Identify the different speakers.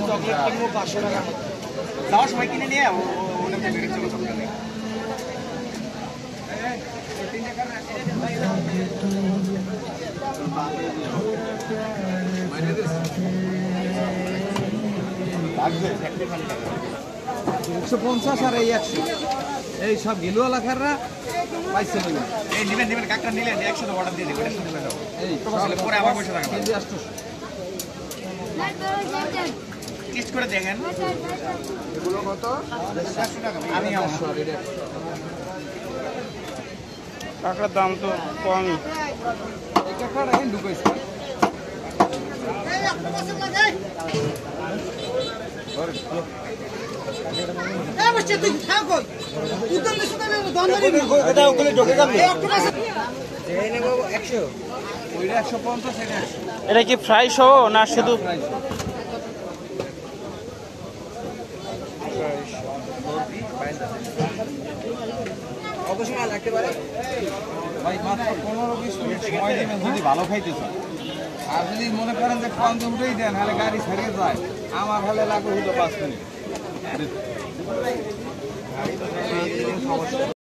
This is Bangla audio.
Speaker 1: চকলেট কিনবো 500 টাকা যাওয়ার সময় কিনে নিয়ে ওটা বেরিয়ে চলো চকলেট
Speaker 2: $150 আর এই 100 এই সব গিলুয়া লাখাররা পাইছে না
Speaker 1: এই নেবেন কাকড়া নিলে 100 অর্ডার দিয়ে দেবেন 100 টাকা দাও এই পরে আবার পয়সা টাকা
Speaker 2: কেজি 800
Speaker 1: টেস্ট করে দেখেন
Speaker 2: এগুলো কত
Speaker 1: 700 টাকা আমি
Speaker 2: সরি
Speaker 3: কাঁকড়ার দাম তো কমই
Speaker 2: এই কাঁকড়া এই ঢুকাইছে
Speaker 3: এটা কি ফ্রাই সহ না শুধু
Speaker 2: ভাই মাত্র 15-20 মিনিট সময় দিবেন যদি ভালো খাইতে চান আর যদি মনে করেন যে খাওয়ান তো উঠেই দেন তাহলে গাড়ি ছাড়িয়ে যায় আমার ভালো লাগবে হলো 5 মিনিট